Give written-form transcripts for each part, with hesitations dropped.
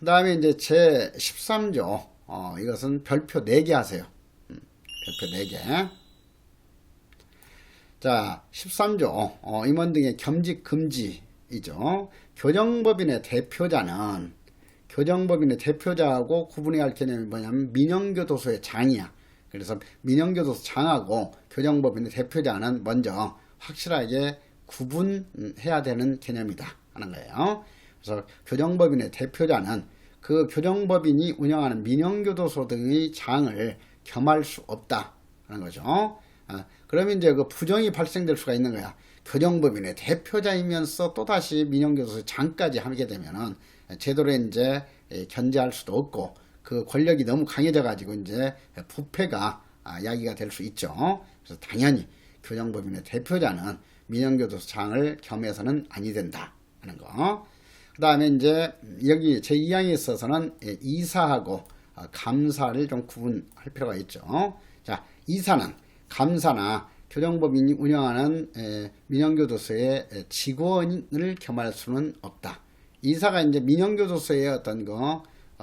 그 다음에 이제 제 13조, 이것은 별표 4개 하세요. 별표 4개. 자, 13조, 임원 등의 겸직 금지이죠. 교정법인의 대표자하고 구분해야 할 개념이 뭐냐면 민영교도소의 장이야. 그래서 민영교도소 장하고 교정법인의 대표자는 먼저 확실하게 구분해야 되는 개념이다 하는 거예요. 그래서 교정법인의 대표자는 그 교정법인이 운영하는 민영교도소 등의 장을 겸할 수 없다 하는 거죠. 그러면 이제 그 부정이 발생될 수가 있는 거야. 교정법인의 대표자이면서 또다시 민영교도소 장까지 하게 되면은 제대로 이제 견제할 수도 없고 그 권력이 너무 강해져 가지고 이제 부패가 야기가 될 수 있죠. 그래서 당연히 교정법인의 대표자는 민영교도소 장을 겸해서는 아니 된다 하는 거. 그 다음에 이제 여기 제2항에 있어서는 이사하고 감사를 좀 구분할 필요가 있죠. 자, 이사는 감사나 교정법인이 운영하는 민영교도소의 직원을 겸할 수는 없다. 이사가 이제 민영교도소의 어떤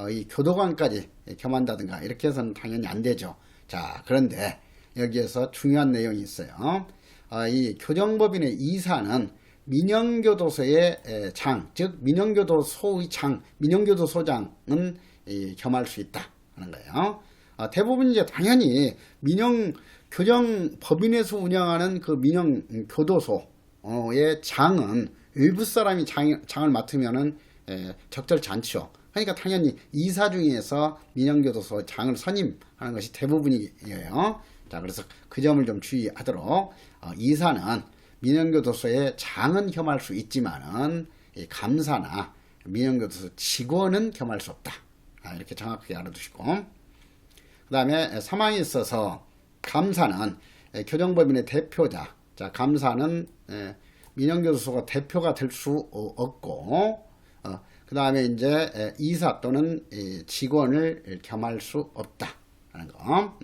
이 교도관까지 겸한다든가 이렇게 해서는 당연히 안 되죠. 자, 그런데 여기에서 중요한 내용이 있어요. 이 교정법인의 이사는 민영교도소의 장, 즉 민영교도소의 장, 민영교도소장은 겸할 수 있다 하는 거예요. 대부분 이제 당연히 교정법인에서 운영하는 그 민영교도소의 장은 일부 사람이 장을 맡으면은 적절치 않죠. 그러니까 당연히 이사 중에서 민영교도소 장을 선임하는 것이 대부분이에요. 자, 그래서 그 점을 좀 주의하도록 이사는 민영교도소의 장은 겸할 수 있지만은 감사나 민영교도소 직원은 겸할 수 없다. 이렇게 정확하게 알아두시고, 그 다음에 사망에 있어서 감사는 교정법인의 대표자, 자, 감사는 민영교도소가 대표가 될 수 없고, 그 다음에 이제 이사 또는 직원을 겸할 수 없다 하는 거.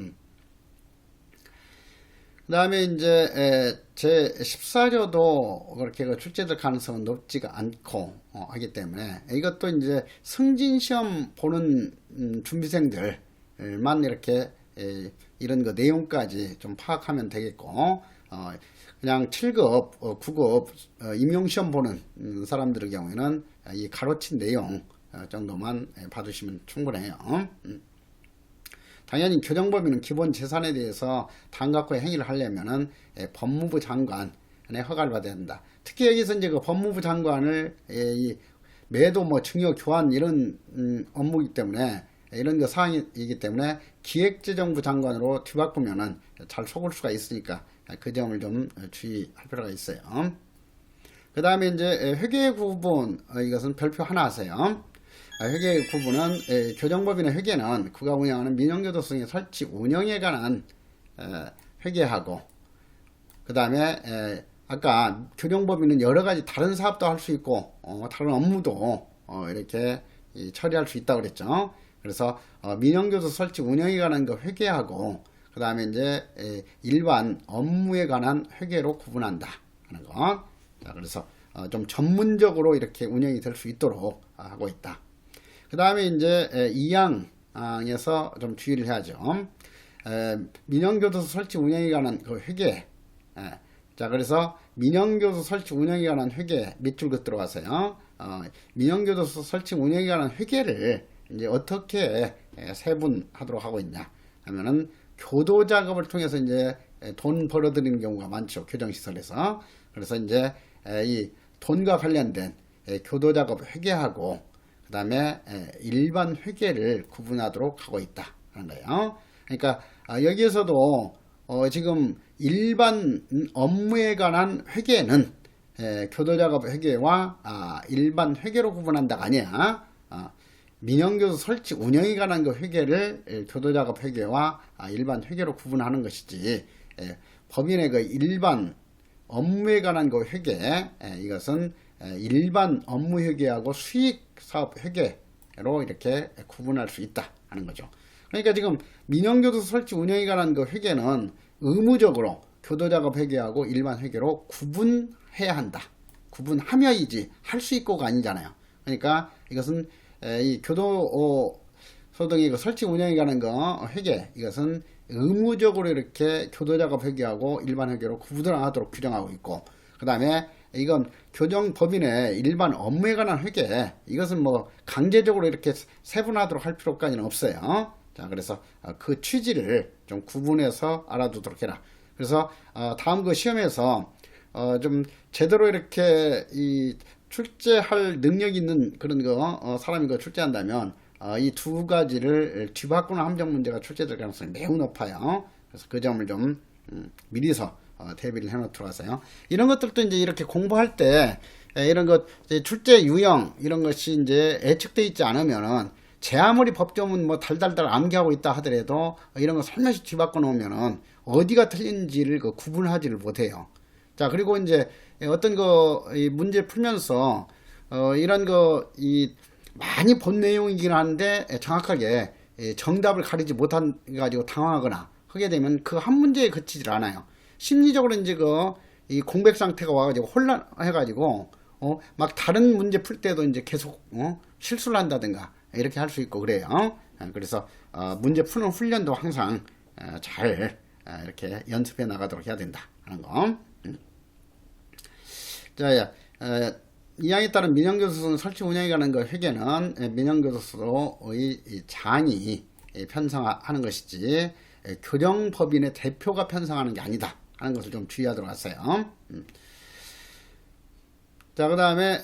그 다음에 이제 제 14조도 그렇게 출제될 가능성은 높지가 않고 하기 때문에 이것도 이제 승진시험 보는 준비생들만 이렇게 이런 거 내용까지 좀 파악하면 되겠고, 그냥 7급, 9급 임용시험 보는 사람들의 경우에는 이 가로친 내용 정도만 봐두시면 충분해요. 당연히 교정법인은 기본 재산에 대해서 단각과 행위를 하려면은 법무부 장관의 허가를 받아야 된다. 특히 여기서 이제 그 법무부 장관을 매도 증여 교환 이런 업무이기 때문에 이런 거 사항이기 때문에 기획재정부 장관으로 뒤바꾸면은 잘 속을 수가 있으니까 그 점을 좀 주의할 필요가 있어요. 그 다음에 이제 회계 구분, 이것은 별표 하나 하세요. 회계 구분은 교정법인의 회계는 그가 운영하는 민영교도소의 설치 운영에 관한 회계하고, 그 다음에 아까 교정법인은 여러 가지 다른 사업도 할 수 있고 다른 업무도 이렇게 처리할 수 있다고 그랬죠. 그래서 민영교도소 설치 운영에 관한 거 회계하고, 그 다음에 이제 일반 업무에 관한 회계로 구분한다 하는 거. 자, 그래서 좀 전문적으로 이렇게 운영이 될 수 있도록 하고 있다. 그 다음에 이제 2항에서 좀 주의를 해야죠. 민영교도소 설치 운영에 관한 그 회계. 자, 그래서 민영교도소 설치 운영에 관한 회계 밑줄 긋 들어가세요. 민영교도소 설치 운영에 관한 회계를 이제 어떻게 세분하도록 하고 있냐 하면은 교도 작업을 통해서 이제 돈 벌어들이는 경우가 많죠. 교정시설에서. 그래서 이제 이 돈과 관련된 교도 작업 회계하고, 그 다음에 일반 회계를 구분하도록 하고 있다 하는 거예요. 그러니까 여기에서도 지금 일반 업무에 관한 회계는 교도작업 회계와 일반 회계로 구분한다가 아니야. 민영교도소 설치 운영에 관한 그 회계를 교도작업 회계와 일반 회계로 구분하는 것이지, 법인의 그 일반 업무에 관한 그 회계, 이것은 일반 업무 회계하고 수익 사업 회계로 이렇게 구분할 수 있다 하는 거죠. 그러니까 지금 민영교도소 설치 운영에 관한 그 회계는 의무적으로 교도작업 회계하고 일반 회계로 구분해야 한다. 구분하며이지 할 수 있고가 아니잖아요. 그러니까 이것은 이 교도소 등의 그 설치 운영에 관한 거 회계 이것은 의무적으로 이렇게 교도작업 회계하고 일반 회계로 구분하도록 규정하고 있고, 그 다음에 이건 교정법인의 일반 업무에 관한 회계 이것은 뭐 강제적으로 이렇게 세분화하도록 할 필요까지는 없어요. 자, 그래서 그 취지를 좀 구분해서 알아두도록 해라. 그래서 다음 그 시험에서 좀 제대로 이렇게 이 출제할 능력 있는 그런 거 사람이 그 출제한다면 이 두 가지를 뒤바꾸는 함정 문제가 출제될 가능성이 매우 높아요. 그래서 그 점을 좀 미리서 대비를 해놓도록 하세요. 이런 것들도 이제 이렇게 공부할 때 이런 것 출제 유형 이런 것이 이제 예측돼 있지 않으면은 제 아무리 법조문 뭐 달달달 암기하고 있다 하더라도 이런 거 살며시 뒤바꿔 놓으면은 어디가 틀린지를 그 구분하지를 못해요. 자, 그리고 이제 어떤 이 문제 풀면서 이런 이 많이 본 내용이긴 한데 정확하게 정답을 가리지 못한 가지고 당황하거나 하게 되면 그 한 문제에 그치질 않아요. 심리적으로 이제 이 공백 상태가 와가지고 혼란해가지고 막 다른 문제 풀 때도 이제 계속 실수를 한다든가 이렇게 할 수 있고 그래요. 그래서 문제 푸는 훈련도 항상 잘 이렇게 연습해 나가도록 해야 된다 하는 거. 자, 이항에 따른 민영교도소 설치 운영에 관한 그 회계는 민영교도소의 장이 편성하는 것이지 교정법인의 대표가 편성하는 게 아니다 하는 것을 좀 주의하도록 하세요. 자, 그 다음에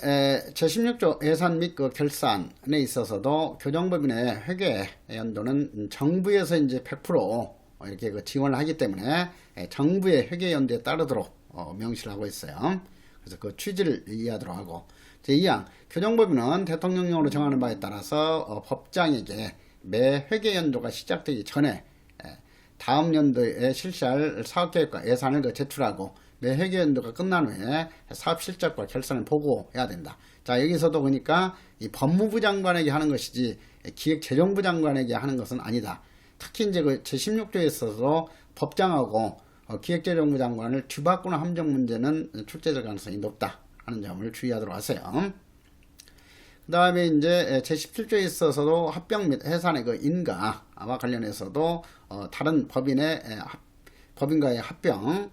제16조 예산 및 그 결산에 있어서도 교정법인의 회계 연도는 정부에서 이제 100% 이렇게 그 지원을 하기 때문에 정부의 회계 연도에 따르도록 명시를 하고 있어요. 그래서 그 취지를 이해하도록 하고, 제2항 교정법인은 대통령령으로 정하는 바에 따라서 법장에게 매 회계 연도가 시작되기 전에 다음 연도에 실시할 사업계획과 예산을 제출하고 매 회계 연도가 끝난 후에 사업 실적과 결산을 보고해야 된다. 자, 여기서도 보니까 이 법무부 장관에게 하는 것이지 기획재정부 장관에게 하는 것은 아니다. 특히 이제 그 제16조에 있어서 법장하고 기획재정부 장관을 뒤바꾸는 함정 문제는 출제될 가능성이 높다 하는 점을 주의하도록 하세요. 그 다음에 이제 제17조에 있어서도 합병 및 해산의 그 인가와 관련해서도 다른 법인과의 합병,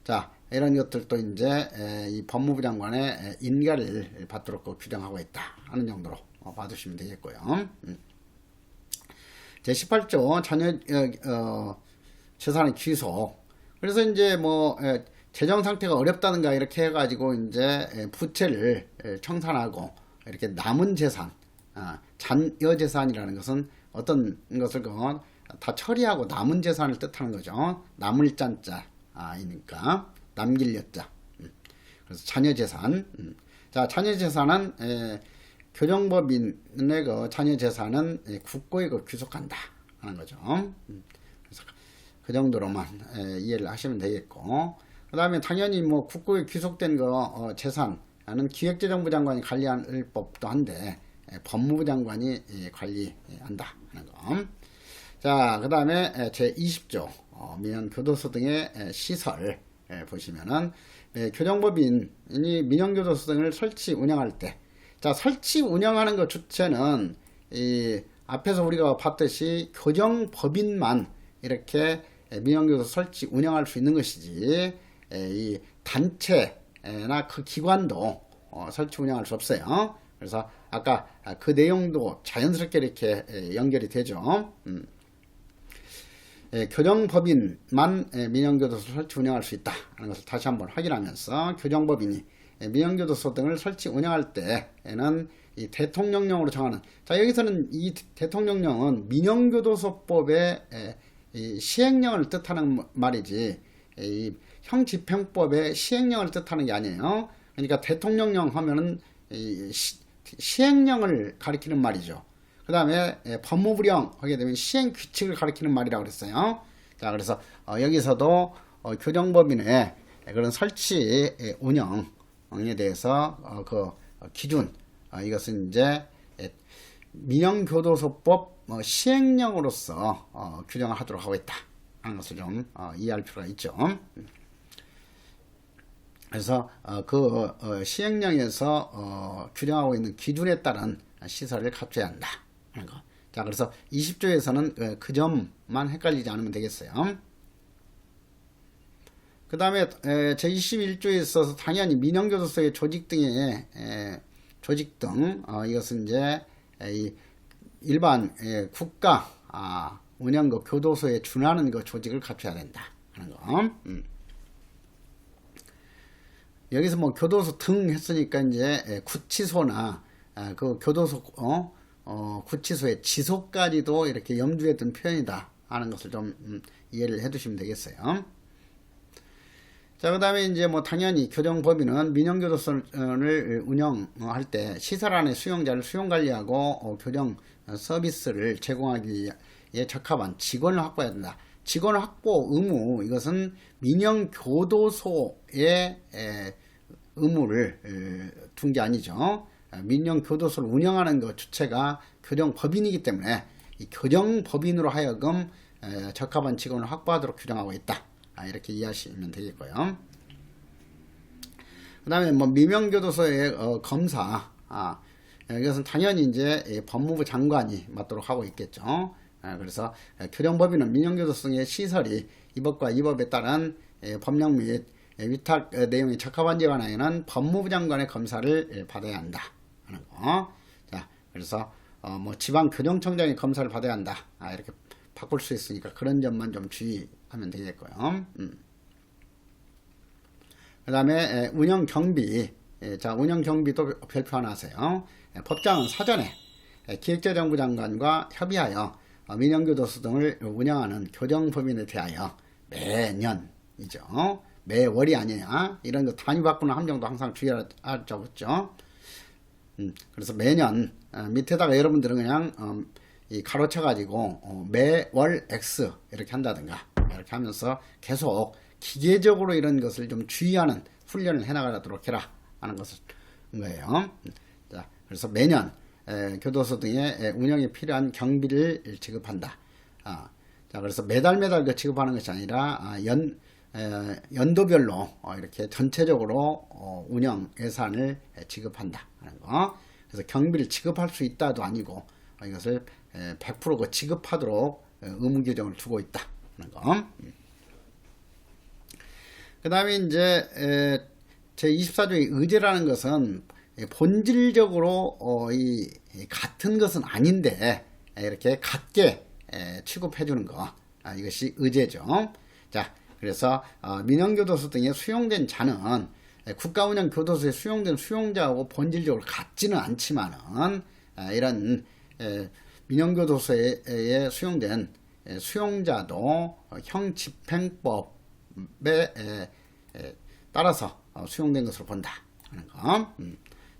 자, 이런 것들도 이제 이 법무부 장관의 인가를 받도록 규정하고 있다 하는 정도로 봐두시면 되겠고요. 제18조 자녀 재산의 귀속. 그래서 이제 뭐 재정 상태가 어렵다든가 이렇게 해가지고 이제 부채를 청산하고 이렇게 남은 재산, 잔여 재산이라는 것은 어떤 것을 다 처리하고 남은 재산을 뜻하는 거죠. 남을 짠자이니까 남길 여자. 그래서 잔여 재산. 자, 잔여 재산은 교정법인의 그 잔여 재산은 국고에 귀속한다 하는 거죠. 그래서 그 정도로만 이해를 하시면 되겠고, 그 다음에 당연히 뭐 국고에 귀속된 재산은 기획재정부 장관이 관리할 법도 한데 법무부 장관이 관리한다 하는 거. 자, 그 다음에 제20조 민영교도소 등의 시설 보시면은 교정법인이 민영교도소 등을 설치 운영할 때, 자, 설치 운영하는 것 주체는 이 앞에서 우리가 봤듯이 교정법인만 이렇게 민영교도소 설치 운영할 수 있는 것이지 이 단체나 그 기관도 설치 운영할 수 없어요. 그래서 아까 그 내용도 자연스럽게 이렇게 연결이 되죠. 교정법인만 민영교도소 설치 운영할 수 있다 하는 것을 다시 한번 확인하면서 교정법인이 민영교도소 등을 설치 운영할 때에는 이 대통령령으로 정하는, 자, 여기서는 이 대통령령은 민영교도소법의 이 시행령을 뜻하는 말이지 이 형집행법의 시행령을 뜻하는 게 아니에요. 그러니까 대통령령 하면은 시행령을 가리키는 말이죠. 그 다음에 법무부령 하게 되면 시행규칙을 가리키는 말이라고 그랬어요. 자, 그래서 여기서도 교정법인의 그런 설치 운영에 대해서 그 기준, 이것은 이제 민영교도소법 시행령으로서 규정을 하도록 하고 있다 하는 것을 좀 이해할 필요가 있죠. 그래서 그 시행령에서 규정하고 있는 기준에 따른 시설을 갖춰야 한다 하는 거. 자, 그래서 20조에서는 그 점만 헷갈리지 않으면 되겠어요. 그 다음에 제21조에 있어서 당연히 민영교도소의 조직 등의 조직 등 이것은 이제 일반 국가 운영 교도소에 준하는 조직을 갖춰야 된다 하는 거. 여기서 뭐 교도소 등 했으니까 이제 구치소나 그 교도소 구치소의 지소까지도 이렇게 염두에 둔 표현이다 하는 것을 좀 이해를 해 두시면 되겠어요. 자, 그 다음에 이제 뭐 당연히 교정법인은 민영교도소를 운영할 때 시설 안에 수용자를 수용 관리하고 교정 서비스를 제공하기에 적합한 직원을 확보해야 된다. 직원 확보 의무, 이것은 민영교도소의 의무를 둔 게 아니죠. 민영교도소를 운영하는 그 주체가 교정법인이기 때문에 이 교정법인으로 하여금 적합한 직원을 확보하도록 규정하고 있다. 이렇게 이해하시면 되겠고요. 그 다음에 뭐 민영교도소의 검사, 이것은 당연히 이제 법무부 장관이 맡도록 하고 있겠죠. 그래서 교정법인은 민영교도소의 시설이 이 법과 이 법에 따른 법령 및 위탁 내용이 적합한지 관하여는 법무부 장관의 검사를 받아야 한다 하는 거. 자, 그래서 뭐 지방교정청장의 검사를 받아야 한다. 이렇게 바꿀 수 있으니까 그런 점만 좀 주의하면 되겠고요. 그 다음에 운영경비. 자, 운영경비도 별표 하나 하세요. 법장은 사전에 기획재정부 장관과 협의하여 민영교도소 등을 운영하는 교정법인에 대하여 매년이죠. 매월이 아니냐. 이런 거 단위 바꾸는 함정도 항상 주의하자고 했죠. 그래서 매년 밑에다가 여러분들은 그냥 이 가로쳐 가지고 매월 X 이렇게 한다든가 이렇게 하면서 계속 기계적으로 이런 것을 좀 주의하는 훈련을 해나가도록 해라 하는 것을 거예요. 자, 그래서 매년 교도소 등의 운영에 필요한 경비를 지급한다. 자, 그래서 매달 그 지급하는 것이 아니라 연도별로 이렇게 전체적으로 운영 예산을 지급한다 하는 거. 그래서 경비를 지급할 수 있다도 아니고 이것을 100% 지급하도록 의무 규정을 두고 있다 하는 거. 그 다음에 이제 제24조의 의제라는 것은 본질적으로 이 같은 것은 아닌데 이렇게 같게 취급해 주는 거, 이것이 의제죠. 자, 그래서 민영교도소 등에 수용된 자는 국가운영교도소에 수용된 수용자하고 본질적으로 같지는 않지만은 이런 민영교도소에 수용된 수용자도 형집행법에 따라서 수용된 것으로 본다 하는 거.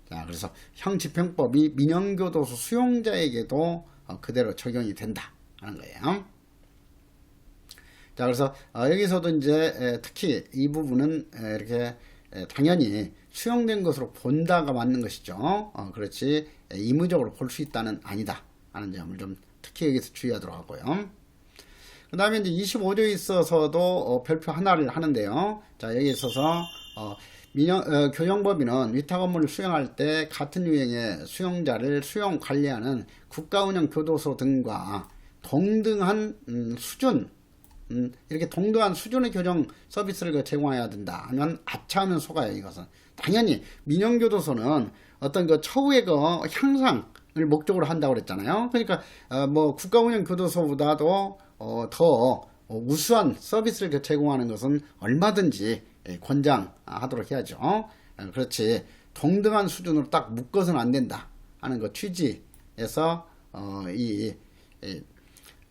자, 그래서 형집행법이 민영교도소 수용자에게도 그대로 적용이 된다 하는 거예요. 자, 그래서 여기서도 이제 특히 이 부분은 이렇게 당연히 수용된 것으로 본다가 맞는 것이죠. 그렇지 의무적으로 볼 수 있다는 아니다 하는 점을 좀 특히 여기서 주의하도록 하고요. 그 다음에 이제 25조에 있어서도 별표 하나를 하는데요. 자, 여기 있어서 교정법인은 위탁 업무를 수행할 때 같은 유형의 수용자를 수용 관리하는 국가운영교도소 등과 동등한 수준, 이렇게 동등한 수준의 교정 서비스를 제공해야 된다 하면 아차하면 속아요. 이것은 당연히 민영교도소는 어떤 그 처우의 그 향상을 목적으로 한다고 그랬잖아요. 그러니까 뭐 국가운영교도소보다도 더 우수한 서비스를 제공하는 것은 얼마든지 권장하도록 해야죠. 그렇지 동등한 수준으로 딱 묶어서는 안 된다 하는 그 취지에서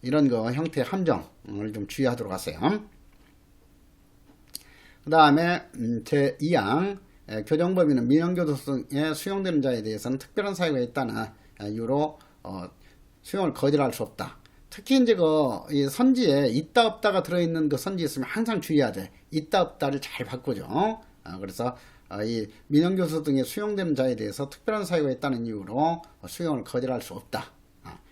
이런 거 형태의 함정을 좀 주의하도록 하세요. 그 다음에 제2항 교정법인은 민영교도소 등에 수용되는 자에 대해서는 특별한 사유가 있다는 이유로 수용을 거절할 수 없다. 특히 이제 이 선지에 있다 없다가 들어있는 그 선지 있으면 항상 주의해야 돼. 있다 없다를 잘 바꾸죠. 그래서 이 민영교도소 등에 수용되는 자에 대해서 특별한 사유가 있다는 이유로 수용을 거절할 수 없다.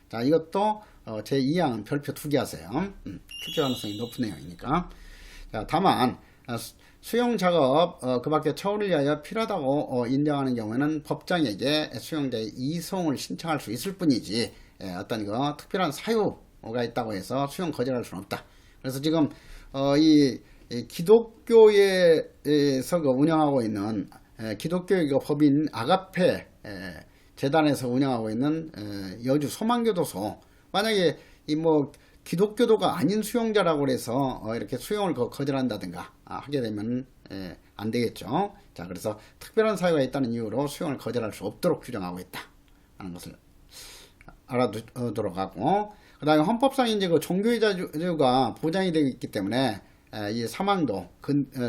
자, 이것도 제2항은 별표 2개 하세요. 출제 가능성이 높은 내용이니까. 자, 다만 수용 작업 그 밖에 처우를 위하여 필요하다고 인정하는 경우에는 법장에게 수용자의 이송을 신청할 수 있을 뿐이지 어떤 특별한 사유가 있다고 해서 수용 거절할 수는 없다. 그래서 지금 이 기독교에서 운영하고 있는 기독교의 법인 아가페 재단에서 운영하고 있는 여주 소망교도소, 만약에 기독교도가 아닌 수용자라고 해서 이렇게 수용을 거절한다든가 하게 되면 안 되겠죠. 자, 그래서 특별한 사유가 있다는 이유로 수용을 거절할 수 없도록 규정하고 있다 하는 것을 알아두도록 하고, 그 다음에 헌법상 이제 종교의 자유가 보장이 되어 있기 때문에 이 사망도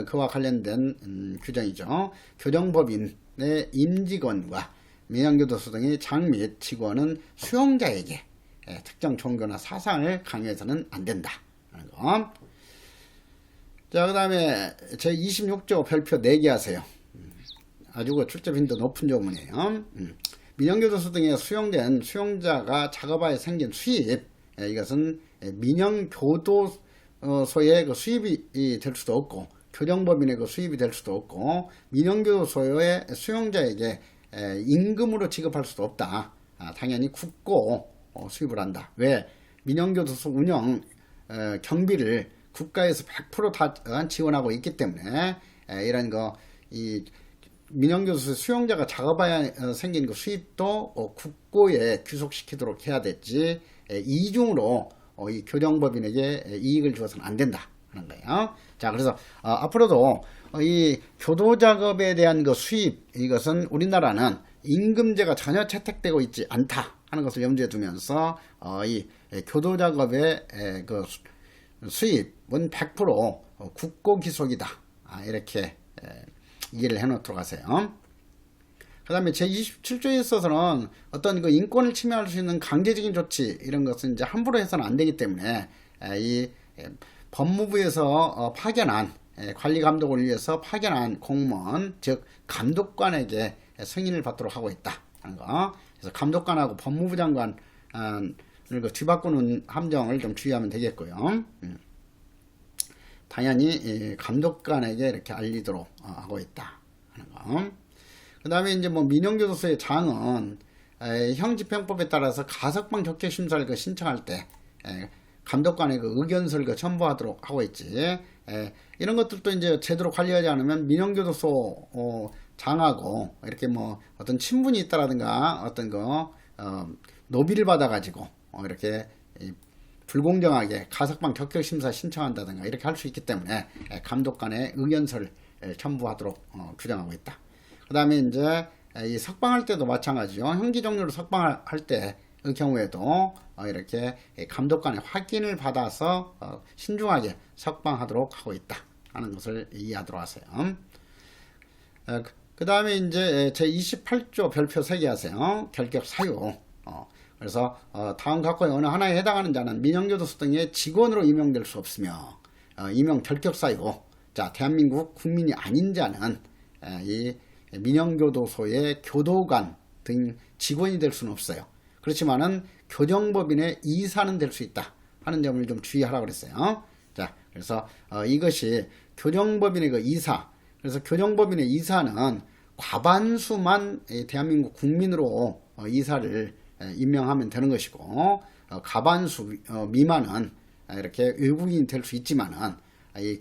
그와 관련된 규정이죠. 교정법인의 임직원과 민영교도소 등의 장 및 직원은 수용자에게 특정 종교나 사상을 강요해서는 안 된다 하는 거. 자, 그 다음에 제26조 별표 4개 하세요. 아주 출제 빈도 높은 조문이에요. 민영교도소 등에 수용된 수용자가 작업하에 생긴 수입, 이것은 민영교도소의 수입이 될 수도 없고 교정법인의 수입이 될 수도 없고 민영교도소의 수용자에게 임금으로 지급할 수도 없다. 당연히 국고 수입을 한다. 왜? 민영교도소 운영 경비를 국가에서 100% 다 지원하고 있기 때문에 이런 이 민영교도소 수용자가 작업하에 생긴 수입도 국고에 귀속시키도록 해야 됐지 이중으로 이 교정법인에게 이익을 주어서는 안 된다 하는 거예요. 자, 그래서 앞으로도 이 교도작업에 대한 수입, 이것은 우리나라는 임금제가 전혀 채택되고 있지 않다 하는 것을 염두에 두면서 이 교도작업의 수입은 100% 국고 기속이다. 이렇게 이해를 해놓도록 하세요. 그 다음에 제27조에 있어서는 어떤 인권을 침해할 수 있는 강제적인 조치, 이런 것은 이제 함부로 해서는 안 되기 때문에 이 법무부에서 파견한 관리 감독을 위해서 파견한 공무원, 즉 감독관에게 승인을 받도록 하고 있다 하는 거. 그래서 감독관하고 법무부 장관을 뒤바꾸는 함정을 좀 주의하면 되겠고요. 당연히 감독관에게 이렇게 알리도록 하고 있다 하는 거. 그 다음에 이제 민영교도소의 장은 형집행법에 따라서 가석방 격퇴 심사를 신청할 때 감독관의 의견서를 첨부하도록 하고 있지. 이런 것들도 이제 제대로 관리하지 않으면 민영교도소 장하고 이렇게 어떤 친분이 있다라든가 어떤 노비를 받아가지고 이렇게 불공정하게 가석방 격퇴 심사 신청한다든가 이렇게 할 수 있기 때문에 감독관의 의견서를 첨부하도록 규정하고 있다. 그 다음에 이제 이 석방할 때도 마찬가지죠. 형기 종료로 석방할 때의 경우에도 이렇게 감독관의 확인을 받아서 신중하게 석방하도록 하고 있다 하는 것을 이해하도록 하세요. 그 다음에 이제 제28조 별표 3개 하세요. 결격 사유. 그래서 다음 각호의 어느 하나에 해당하는 자는 민영교도소 등의 직원으로 임용될 수 없으며 임용 결격 사유. 자, 대한민국 국민이 아닌 자는 이 민영교도소의 교도관 등 직원이 될 수는 없어요. 그렇지만은 교정법인의 이사는 될 수 있다 하는 점을 좀 주의하라고 그랬어요. 자, 그래서 이것이 교정법인의 이사. 그래서 교정법인의 이사는 과반수만 대한민국 국민으로 이사를 임명하면 되는 것이고 과반수 미만은 이렇게 외국인이 될 수 있지만은 이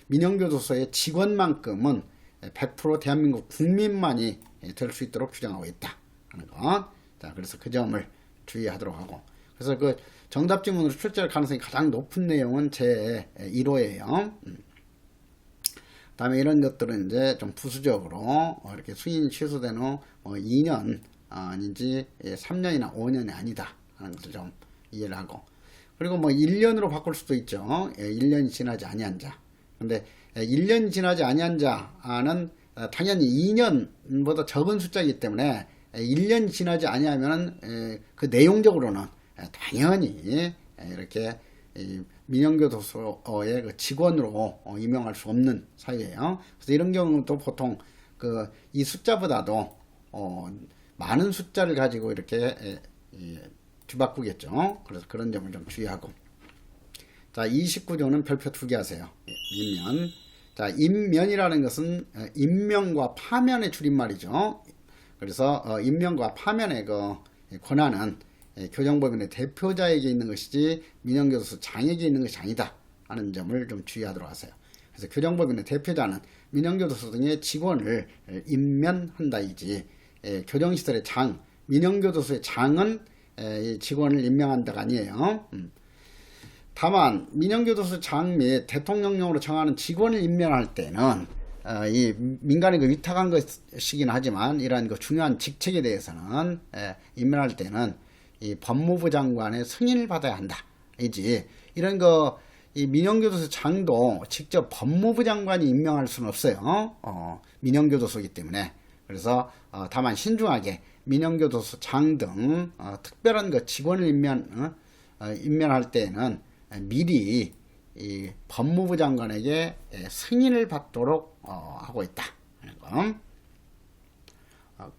민영교도소의 직원만큼은 100% 대한민국 국민만이 될 수 있도록 규정하고 있다 하는 것. 자, 그래서 그 점을 주의하도록 하고. 그래서 정답 지문으로 출제할 가능성이 가장 높은 내용은 제 1호예요. 다음에 이런 것들은 이제 좀 부수적으로 이렇게 승인 취소된 후 2년 아닌지 3년이나 5년이 아니다 하는 것을 좀 이해를 하고. 그리고 1년으로 바꿀 수도 있죠. 1년이 지나지 아니한 자. 근데 1년이 지나지 아니한 자는 당연히 2년보다 적은 숫자이기 때문에 1년이 지나지 아니하면 그 내용적으로는 당연히 이렇게 민영교도소의 직원으로 임명할 수 없는 사유예요. 그래서 이런 경우도 보통 이 숫자보다도 많은 숫자를 가지고 이렇게 뒤바꾸겠죠. 그래서 그런 점을 좀 주의하고. 자, 29조는 별표 2개 하세요. 밀면. 자, 임면이라는 것은 임명과 파면의 줄임말이죠. 그래서 임명과 파면의 그 권한은 교정법인의 대표자에게 있는 것이지 민영교도소 장에게 있는 것이 아니다 하는 점을 좀 주의하도록 하세요. 그래서 교정법인의 대표자는 민영교도소 등의 직원을 임면한다이지 교정시설의 장, 민영교도소의 장은 직원을 임명한다가 아니에요. 다만 민영교도소 장 및 대통령령으로 정하는 직원을 임명할 때는 이 민간에 위탁한 것이긴 하지만 이러한 그 중요한 직책에 대해서는 임명할 때는 이 법무부 장관의 승인을 받아야 한다. 이지 이런 이 민영교도소 장도 직접 법무부 장관이 임명할 수는 없어요. 민영교도소이기 때문에. 그래서 다만 신중하게 민영교도소 장 등 특별한 그 직원을 임명할 때에는 미리 이 법무부 장관에게 승인을 받도록 하고 있다.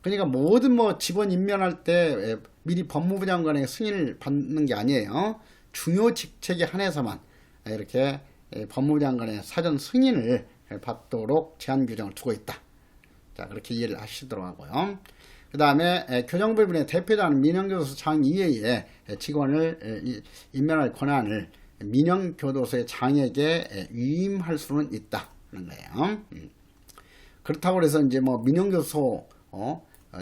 그러니까 모든 직원 임명할 때 미리 법무부 장관에게 승인을 받는 게 아니에요. 중요 직책에 한해서만 이렇게 법무부 장관의 사전 승인을 받도록 제한 규정을 두고 있다. 자, 그렇게 이해를 하시도록 하고요. 그 다음에 교정법인의 대표자는 민영교도소 장 이외에 직원을 임명할 권한을 민영교도소의 장에게 위임할 수는 있다는 거예요. 그렇다고 해서 이제 민영교도소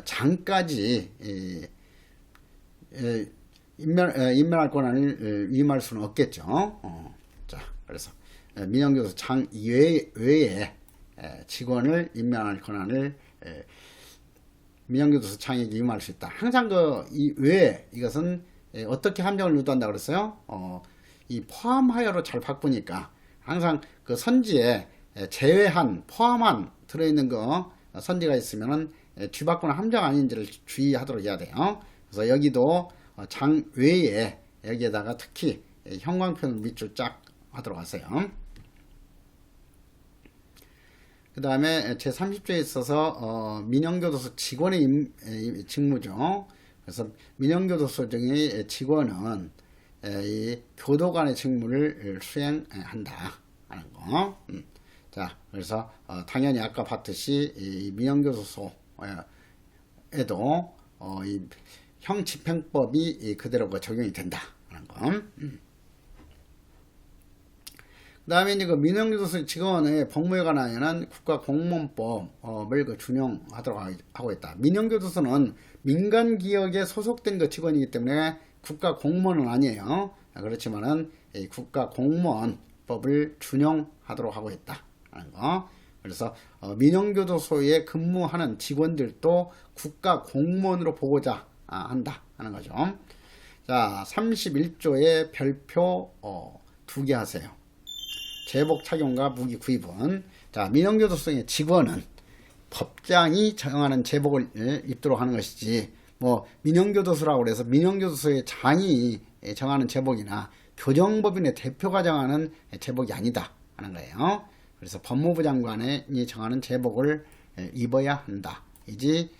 장까지 임명할 권한을 위임할 수는 없겠죠. 자, 그래서 민영교도소 장 외에 직원을 임명할 권한을 민영교도소 장에게 위임할 수 있다. 항상 이 외에 이것은 어떻게 함정을 유도한다 그랬어요? 이 포함하여로 잘 바꾸니까 항상 그 선지에 제외한 포함한 들어있는 선지가 있으면은 뒤바꾸는 함정 아닌지를 주의하도록 해야 돼요. 그래서 여기도 장 외에 여기에다가 특히 형광펜을 밑줄 쫙 하도록 하세요. 그 다음에 제30조에 있어서 민영교도소 직원의 직무죠. 그래서 민영교도소 등의 직원은 이 교도관의 직무를 수행한다 하는 거. 자, 그래서 당연히 아까 봤듯이 이 민영교도소에도 이 형집행법이 그대로 적용이 된다 하는 거. 그 다음에 이제 민영교도소 직원의 복무에 관하여는 국가공무원법을 준용하도록 하고 있다. 민영교도소는 민간기업에 소속된 직원이기 때문에 국가공무원은 아니에요. 그렇지만은 국가공무원법을 준용하도록 하고 있다 하는 거. 그래서 민영교도소에 근무하는 직원들도 국가공무원으로 보고자 한다 하는 거죠. 자, 31조의 별표 2개 하세요. 제복 착용과 무기 구입은, 자, 민영교도소의 직원은 법장이 정하는 제복을 입도록 하는 것이지 민영교도소라고 그래서 민영교도소의 장이 정하는 제복이나 교정법인의 대표가 정하는 제복이 아니다 하는 거예요. 그래서 법무부 장관이 정하는 제복을 입어야 한다. 이지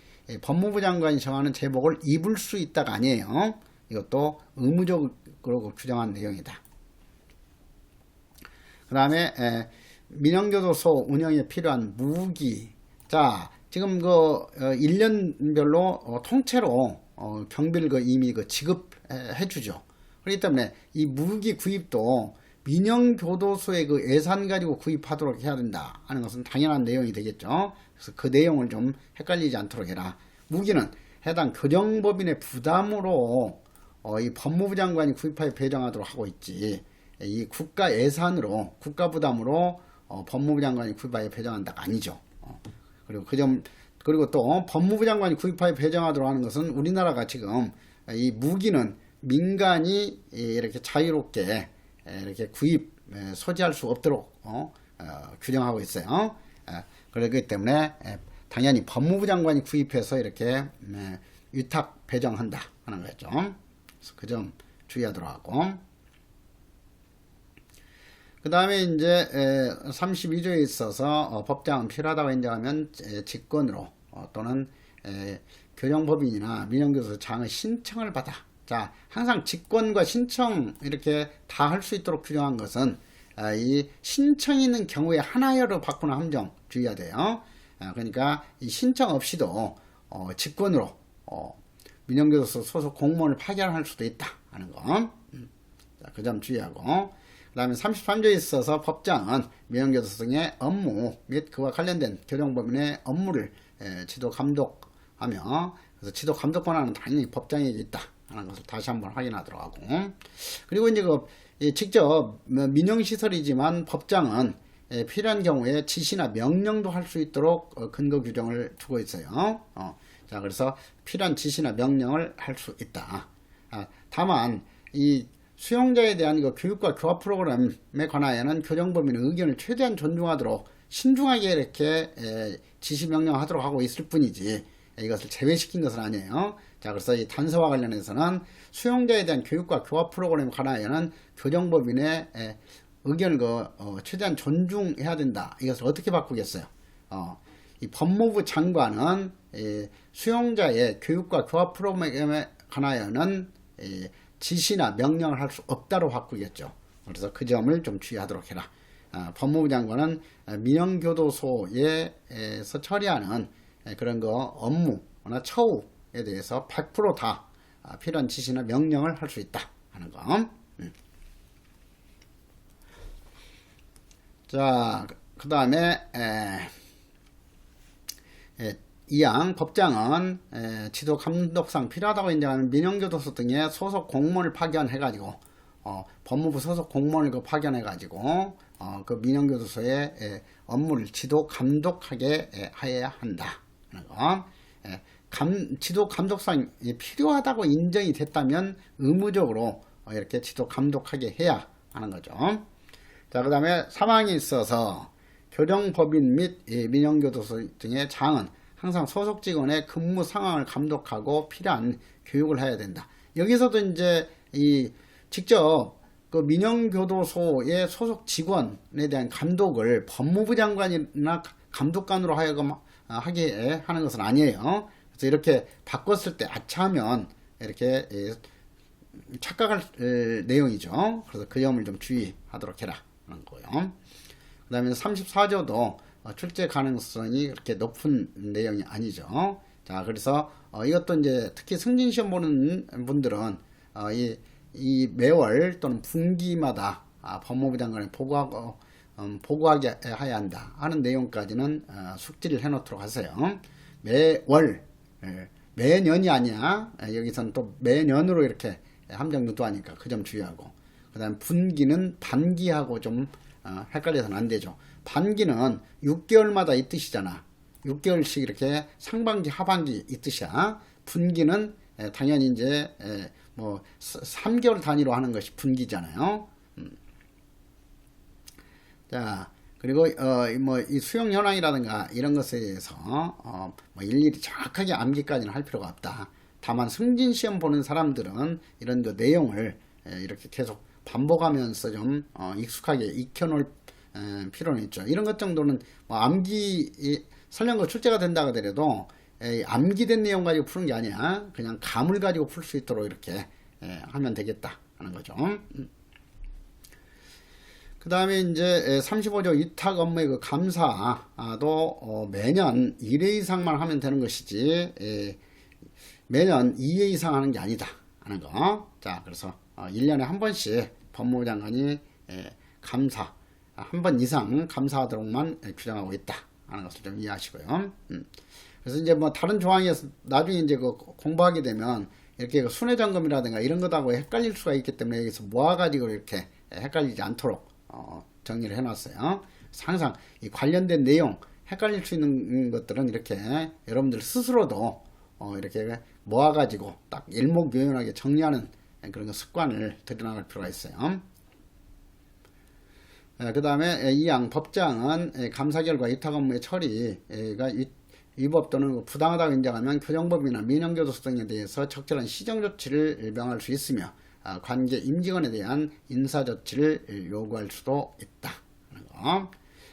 법무부 장관이 정하는 제복을 입을 수 있다가 아니에요. 이것도 의무적으로 규정한 내용이다. 그 다음에 민영교도소 운영에 필요한 무기. 자, 지금 1년별로 통째로 경비를 이미 지급해 주죠. 그렇기 때문에 이 무기 구입도 민영교도소의 예산 가지고 구입하도록 해야 된다 하는 것은 당연한 내용이 되겠죠. 그래서 그 내용을 좀 헷갈리지 않도록 해라. 무기는 해당 교정법인의 부담으로 이 법무부 장관이 구입하여 배정하도록 하고 있지, 이 국가 예산으로 국가 부담으로 법무부 장관이 구입하여 배정한다가 아니죠. 그리고 또 법무부 장관이 구입하여 배정하도록 하는 것은 우리나라가 지금 이 무기는 민간이 이렇게 자유롭게 이렇게 구입 소지할 수 없도록 규정하고 있어요. 그렇기 때문에 당연히 법무부 장관이 구입해서 이렇게 위탁 배정한다 하는 거죠. 그래서 그 점 주의하도록 하고, 그 다음에 이제 32조에 있어서 법장은 필요하다고 인정하면 직권으로 또는 교정법인이나 민영교도소 장의 신청을 받아. 자, 항상 직권과 신청 이렇게 다 할 수 있도록 규정한 것은 이 신청이 있는 경우에 하나여로 바꾸는 함정 주의해야 돼요. 그러니까 이 신청 없이도 직권으로 민영교도소 소속 공무원을 파견할 수도 있다 하는 거. 그 점 주의하고, 그 다음에 33조에 있어서 법장은 민영교도소 등의 업무 및 그와 관련된 교정법인의 업무를 지도 감독하며, 그래서 지도 감독 권한은 당연히 법장에게 있다 하는 것을 다시 한번 확인하도록 하고, 그리고 이제 직접 민영시설이지만 법장은 필요한 경우에 지시나 명령도 할 수 있도록 근거 규정을 두고 있어요. 자, 그래서 필요한 지시나 명령을 할 수 있다. 다만 이 수용자에 대한 교육과 교화 프로그램에 관하여는 교정법인의 의견을 최대한 존중하도록 신중하게 이렇게 지시 명령하도록 하고 있을 뿐이지 이것을 제외시킨 것은 아니에요. 자, 그래서 이 단서와 관련해서는 수용자에 대한 교육과 교화 프로그램에 관하여는 교정법인의 의견을 최대한 존중해야 된다. 이것을 어떻게 바꾸겠어요? 이 법무부 장관은 수용자의 교육과 교화 프로그램에 관하여는 지시나 명령을 할 수 없다로 바꾸겠죠. 그래서 그 점을 좀 주의하도록 해라. 법무부 장관은 민영교도소에서 처리하는 그런 업무나 처우에 대해서 100% 필요한 지시나 명령을 할 수 있다 하는 거. 자, 그 다음에 이양 법장은 지도 감독상 필요하다고 인정하는 민영교도소 등의 소속 공무원을 파견해가지고 법무부 소속 공무원을 파견해가지고 그 민영교도소의 업무를 지도 감독하게 해야 한다 하는 거. 지도 감독상 필요하다고 인정이 됐다면 의무적으로 이렇게 지도 감독하게 해야 하는 거죠. 자, 그 다음에 사망이 있어서 교정법인 및 민영교도소 등의 장은 항상 소속 직원의 근무 상황을 감독하고 필요한 교육을 해야 된다. 여기서도 이제 직접 그 민영교도소의 소속 직원에 대한 감독을 법무부 장관이나 감독관으로 하여금 하게 하는 것은 아니에요. 그래서 이렇게 바꿨을 때 아차하면 이렇게 착각할 내용이죠. 그래서 그 점을 좀 주의하도록 해라 하는 거예요. 그 다음에 34조도 출제 가능성이 그렇게 높은 내용이 아니죠. 자, 그래서 이것도 이제 특히 승진시험 보는 분들은 이 매월 또는 분기마다 법무부 장관에 보고하게 해야 한다 하는 내용까지는 숙지를 해놓도록 하세요. 매월, 매년이 아니야. 여기서는 또 매년으로 이렇게 함정 유도하니까 그 점 주의하고, 그 다음 분기는 반기하고 좀 헷갈려서는 안 되죠. 반기는 6개월마다 이 뜻이잖아. 6개월씩 이렇게 상반기, 하반기 이 뜻이야. 분기는 당연히 이제 3개월 단위로 하는 것이 분기잖아요. 자, 그리고 이 수용 현황이라든가 이런 것에 대해서 일일이 정확하게 암기까지는 할 필요가 없다. 다만 승진 시험 보는 사람들은 이런 내용을 이렇게 계속 반복하면서 좀 익숙하게 익혀놓을 필요는 있죠. 이런 것 정도는 암기 설령거 출제가 된다 하더라도 암기된 내용 가지고 푸는 게 아니야. 그냥 감을 가지고 풀 수 있도록 이렇게 하면 되겠다 하는 거죠. 그 다음에 이제 35조 위탁 업무의 그 감사도 매년 1회 이상만 하면 되는 것이지 매년 2회 이상 하는 게 아니다 하는 거. 자, 그래서 1년에 한 번씩 법무부 장관이 감사 한 번 이상 감사하도록만 규정하고 있다 하는 것을 좀 이해하시고요. 그래서 이제 다른 조항에서 나중에 이제 공부하게 되면 이렇게 순회 점검이라든가 이런 것하고 헷갈릴 수가 있기 때문에 여기서 모아가지고 이렇게 헷갈리지 않도록 정리를 해놨어요. 항상 이 관련된 내용 헷갈릴 수 있는 것들은 이렇게 여러분들 스스로도 이렇게 모아가지고 딱 일목요연하게 정리하는 그런 습관을 들여나갈 필요가 있어요. 그 다음에 이양 법장은 감사 결과 위탁 업무의 처리가 위법 또는 부당하다고 인정하면 교정법이나 민영교도소 등에 대해서 적절한 시정조치를 명할 수 있으며 관계 임직원에 대한 인사조치를 요구할 수도 있다.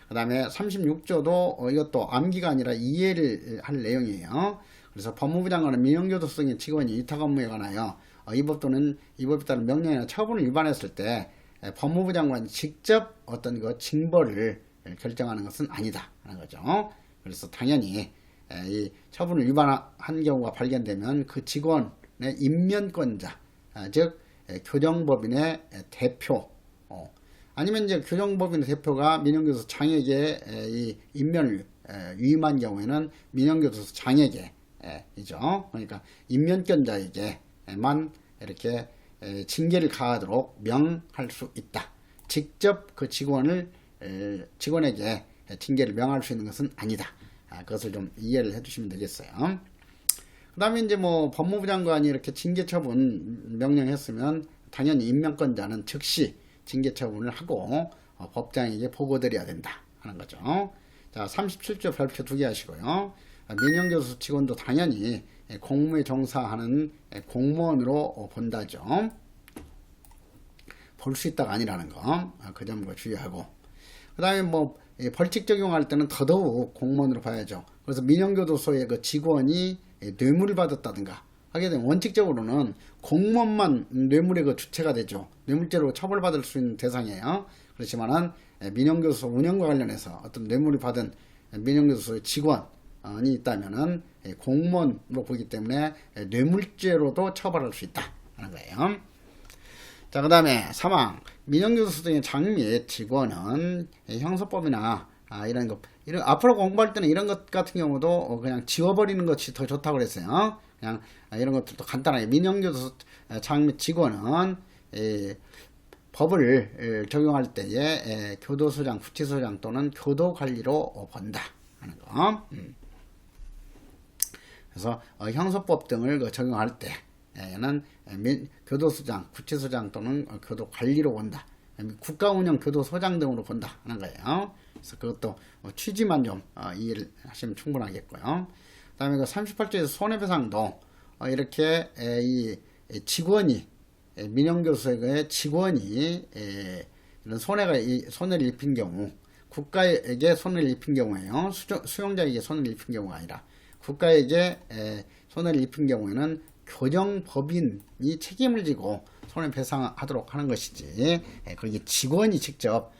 그 다음에 36조도 이것도 암기가 아니라 이해를 할 내용이에요. 그래서 법무부 장관은 민영교도소 등의 직원이 위탁 업무에 관하여 이 법 또는 이 법에 따른 명령이나 처분을 위반했을 때 법무부 장관이 직접 어떤 그 징벌을 결정하는 것은 아니다 하는 거죠. 그래서 당연히 이 처분을 위반한 경우가 발견되면 그 직원의 임면권자, 즉 교정법인의 대표, 아니면 이제 교정법인의 대표가 민영교도소 장에게 이 임면을 위임한 경우에는 민영교도소 장에게이죠. 그러니까 임면권자에게만 이렇게 징계를 가하도록 명할 수 있다. 직접 그 직원에게 징계를 명할 수 있는 것은 아니다. 그것을 좀 이해를 해주시면 되겠어요. 그 다음에 이제 뭐 법무부 장관이 이렇게 징계 처분 명령했으면 당연히 임명권자는 즉시 징계 처분을 하고 법장에게 보고드려야 된다 하는 거죠. 자, 37조 별표 2개 하시고요. 민영교도소 직원도 당연히 공무에 종사하는 공무원으로 본다죠. 볼 수 있다가 아니라는 거, 그 점을 주의하고. 그 다음에 뭐 벌칙 적용할 때는 더더욱 공무원으로 봐야죠. 그래서 민영교도소의 그 직원이 뇌물을 받았다든가 하게 되면 원칙적으로는 공무원만 뇌물의 그 주체가 되죠. 뇌물죄로 처벌받을 수 있는 대상이에요. 그렇지만은 민영교도소 운영과 관련해서 어떤 뇌물을 받은 민영교도소의 직원이 있다면은 공무원으로 보기 때문에 뇌물죄로도 처벌할 수 있다 하는 거예요. 자, 그 다음에 사망. 민영교도소 등의 장 및 직원은 형사법이나 이런 앞으로 공부할 때는 이런 것 같은 경우도 그냥 지워버리는 것이 더 좋다고 그랬어요. 그냥 이런 것들도 간단하게 민영교도소 장 및 직원은 법을 적용할 때에 교도소장, 구치소장 또는 교도관리로 본다 하는 거. 그래서 형사법 등을 적용할 때에는 교도소장, 구치소장 또는 교도관리로 본다. 국가운영 교도소장 등으로 본다 하는 거예요. 그래서 그것도 취지만 좀 이해를 하시면 충분하겠고요. 그 다음에 그 38조에서 손해배상도 이렇게 이 직원이 민영교도소의 직원이 이런 손해를 입힌 경우, 국가에게 손해를 입힌 경우에요. 수용자에게 손해를 입힌 경우가 아니라 국가에게 손해를 입힌 경우에는 교정법인이 책임을 지고 손해배상하도록 하는 것이지, 그게 직원이 직접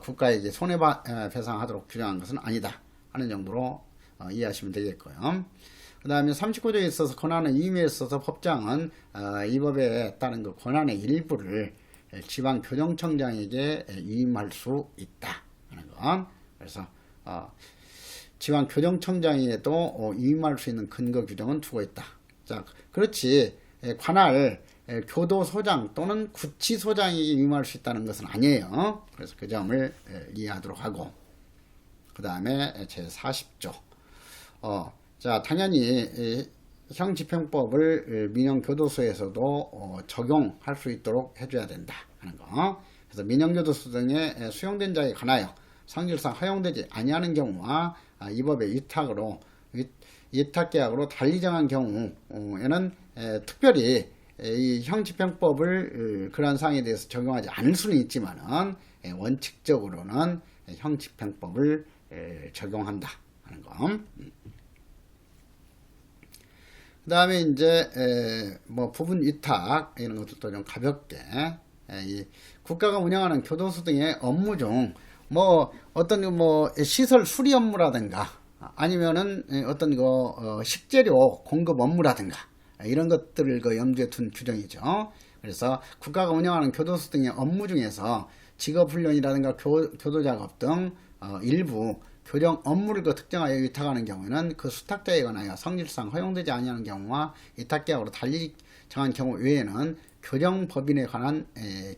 국가에게 손해배상하도록 규정한 것은 아니다 하는 정도로 이해하시면 되겠고요. 그 다음에 39조에 있어서 권한의 위임에 있어서 법장은 이 법에 따른 그 권한의 일부를 지방교정청장에게 위임할 수 있다 하는 것. 그래서 지방교정청장에도 위임할 수 있는 근거 규정은 두고 있다. 자, 그렇지 관할 교도소장 또는 구치소장에게 위임할 수 있다는 것은 아니에요. 그래서 그 점을 이해하도록 하고, 그 다음에 제 40조. 자, 당연히 형집행법을 민영교도소에서도 적용할 수 있도록 해줘야 된다 하는 거. 그래서 민영교도소 등에 수용된 자에 관하여 성질상 허용되지 아니하는 경우와 이 법의 위탁계약으로 달리 정한 경우에는 특별히 이 형집행법을 그러한 사항에 대해서 적용하지 않을 수는 있지만은 원칙적으로는 형집행법을 적용한다 하는 거. 그 다음에 이제 뭐 부분 위탁 이런 것들도 좀 가볍게 이 국가가 운영하는 교도소 등의 업무 중 뭐 어떤 뭐 시설 수리 업무라든가 아니면은 어떤 식재료 공급 업무라든가 이런 것들을 염두에 둔 규정이죠. 그래서 국가가 운영하는 교도소 등의 업무 중에서 직업훈련이라든가 교도작업 등 일부 교정 업무를 특정하여 위탁하는 경우에는 그 수탁자에 관하여 성질상 허용되지 아니하는 경우와 위탁계약으로 달리 정한 경우 외에는 교정법인에 관한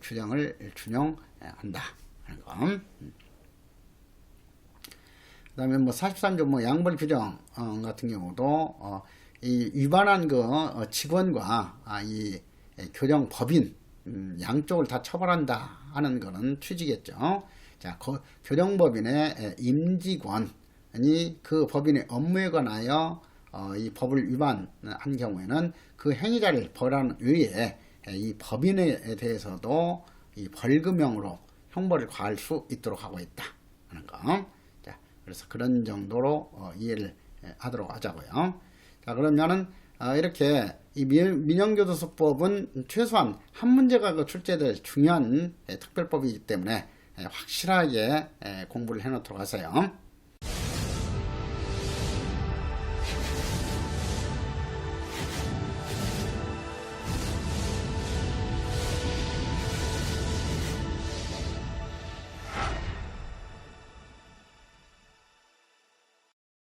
규정을 준용한다 하는 거. 그 다음에 뭐 43조 뭐 양벌 규정 같은 경우도 이 위반한 직원과 이 교정법인 양쪽을 다 처벌한다 하는 거는 취지겠죠. 자, 교정법인의 임직원이 그 법인의 업무에 관하여 이 법을 위반한 경우에는 그 행위자를 벌하는 외에 이 법인에 대해서도 이 벌금형으로 형벌을 가할 수 있도록 하고 있다 하는 거. 자, 그래서 그런 정도로 이해를 하도록 하자고요. 자, 그러면은 이렇게 이 민영교도소법은 최소한 한 문제가 출제될 중요한 특별법이기 때문에 확실하게 공부를 해놓도록 하세요.